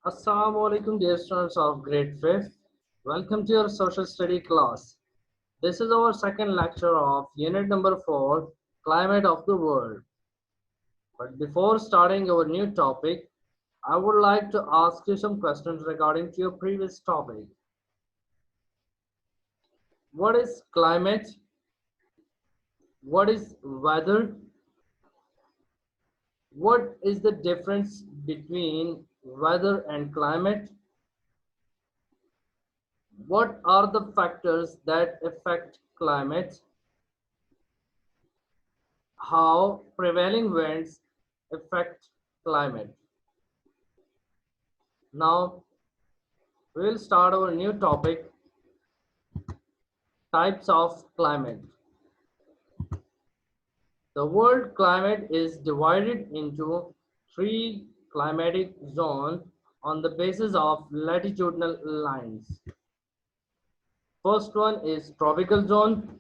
Assalamu alaikum, dear students of grade 5th. Welcome to your social study class. This is our second lecture of unit number 4, Climate of the World. But before starting our new topic, I would like to ask you some questions regarding to your previous topic. What is climate? What is weather? What is the difference between weather and climate? What are the factors that affect climate? How prevailing winds affect climate. Now we will start our new topic, types of climate. The world climate is divided into three climatic zones on the basis of latitudinal lines. First one is tropical zone,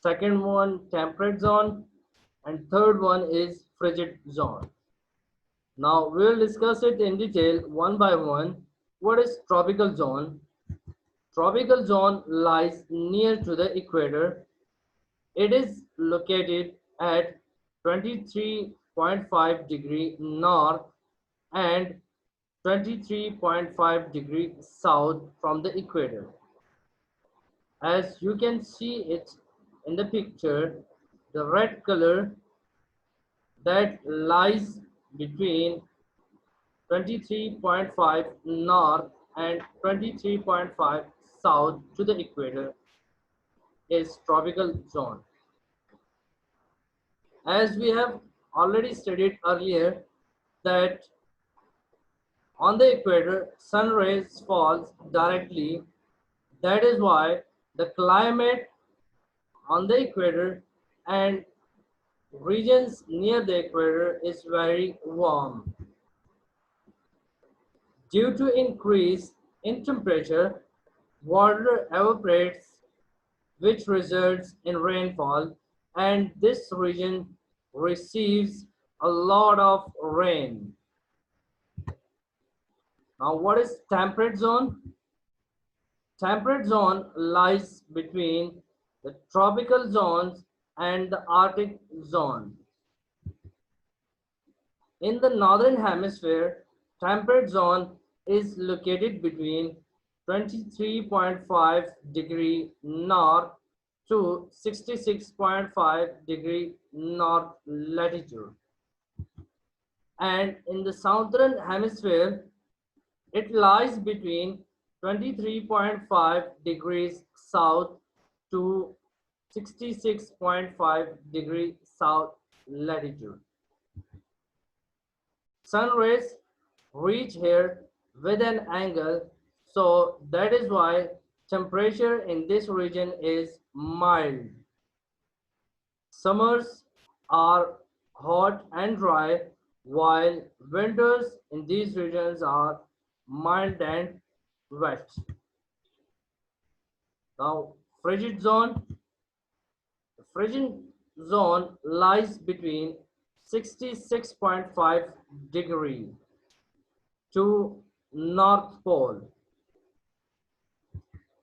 second one temperate zone, and third one is frigid zone. Now we will discuss it in detail one by one. What is tropical zone? Tropical zone lies near to the equator. It is located at 23.5 degree north and 23.5 degree south from the equator. As you can see it in the picture, the red color that lies between 23.5 north and 23.5 south to the equator is tropical zone. As we have already studied earlier that on the equator sun rays falls directly. That is why the climate on the equator and regions near the equator is very warm. Due to increase in temperature, water evaporates, which results in rainfall, and this region receives a lot of rain. Now, what is temperate zone? Temperate zone lies between the tropical zones and the Arctic zone. In the northern hemisphere, temperate zone is located between 23.5 degree north to 66.5 degree north latitude. And in the southern hemisphere, it lies between 23.5 degrees south to 66.5 degree south latitude. Sun rays reach here with an angle, so that is why temperature in this region is mild. Summers are hot and dry, while winters in these regions are mild and wet. Now, frigid zone. The frigid zone lies between 66.5 degree to North Pole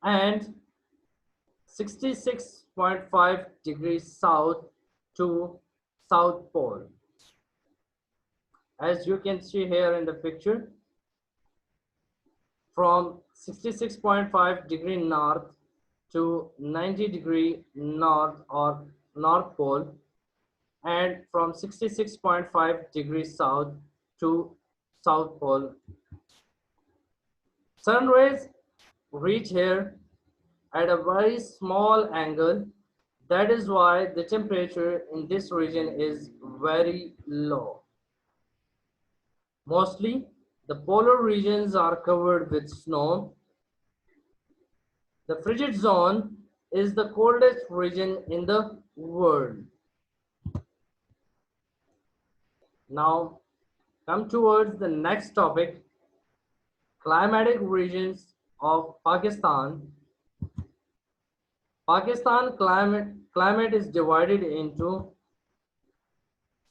and 66.5 degrees south to South Pole. As you can see here in the picture, from 66.5 degree north to 90 degree north or North Pole, and from 66.5 degrees south to South Pole. Sun rays reach here at a very small angle. That is why the temperature in this region is very low. Mostly, the polar regions are covered with snow. The frigid zone is the coldest region in the world. Now, come towards the next topic, climatic regions of Pakistan. Pakistan climate is divided into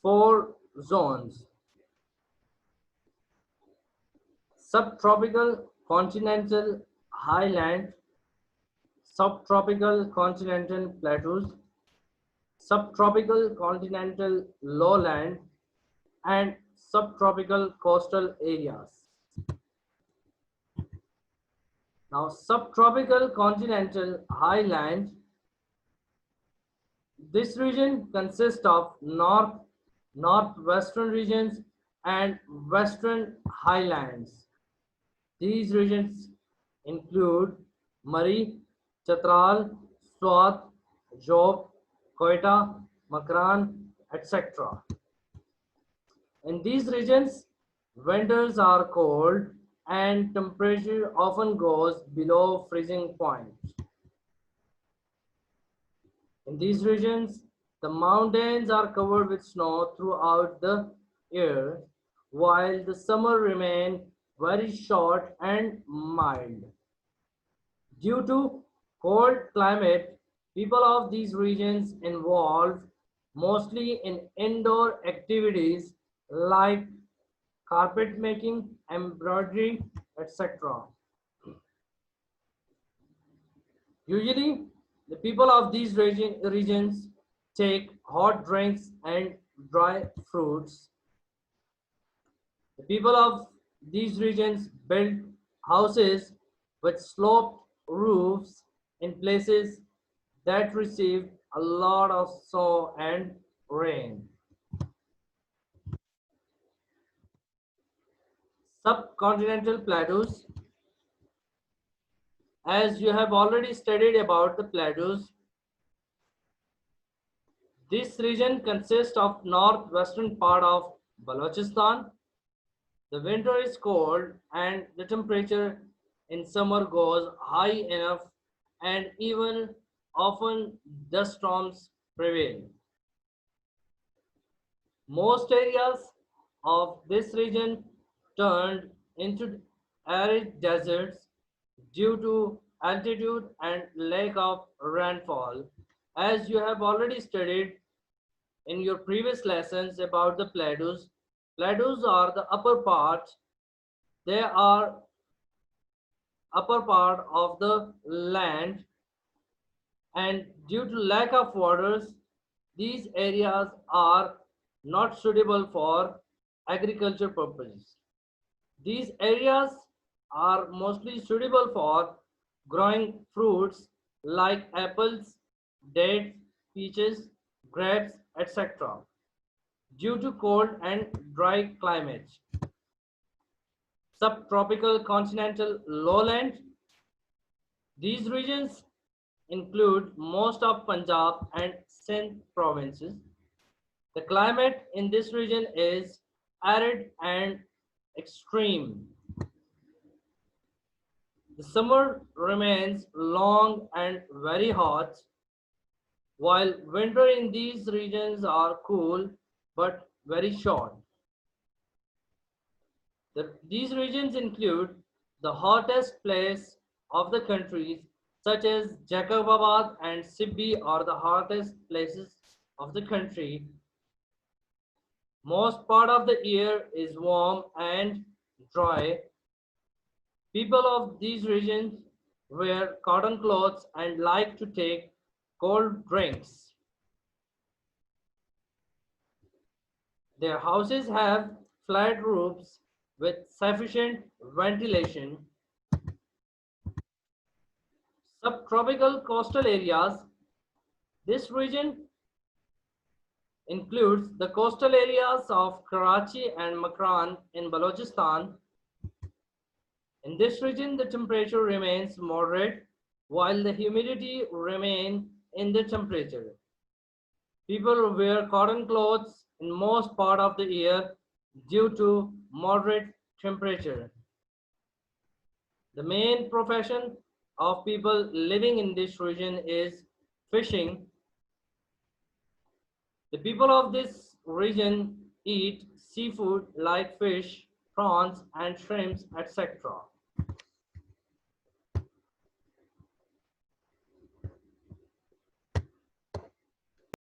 4 zones. subtropical continental highland, subtropical continental plateaus, subtropical continental lowland, and subtropical coastal areas. Now, subtropical continental highland, this region consists of northwestern regions and western highlands. These regions include Murree, Chatral, Swat, Job, Quetta, Makran, etc. In these regions, winters are cold and temperature often goes below freezing point. In these regions, the mountains are covered with snow throughout the year, while the summer remains very short and mild. Due to cold climate, people of these regions involved mostly in indoor activities like carpet making, embroidery, etc. Usually, the people of these regions take hot drinks and dry fruits. The people of these regions build houses with sloped roofs in places that receive a lot of snow and rain. Subcontinental plateaus. As you have already studied about the plateaus, this region consists of northwestern part of Balochistan. The winter is cold and the temperature in summer goes high enough and even often dust storms prevail. Most areas of this region turned into arid deserts due to altitude and lack of rainfall. As you have already studied in your previous lessons about the plateaus, plateaus are the upper part. They are upper part of the land, and due to lack of waters, these areas are not suitable for agriculture purposes. These areas are mostly suitable for growing fruits like apples, dates, peaches, grapes, etc. due to cold and dry climate. Subtropical continental lowland. These regions include most of Punjab and Sindh provinces. The climate in this region is arid and extreme. The summer remains long and very hot, while winter in these regions are cool but very short. These regions include the hottest place of the countries, such as Jacobabad and Sibbi are the hottest places of the country. Most part of the year is warm and dry. People of these regions wear cotton clothes and like to take cold drinks. Their houses have flat roofs with sufficient ventilation. Subtropical coastal areas. This region includes the coastal areas of Karachi and Makran in Balochistan. In this region, the temperature remains moderate while the humidity remains in the temperature. People wear cotton clothes in most part of the year due to moderate temperature. The main profession of people living in this region is fishing. The people of this region eat seafood like fish, prawns, and shrimps, etc.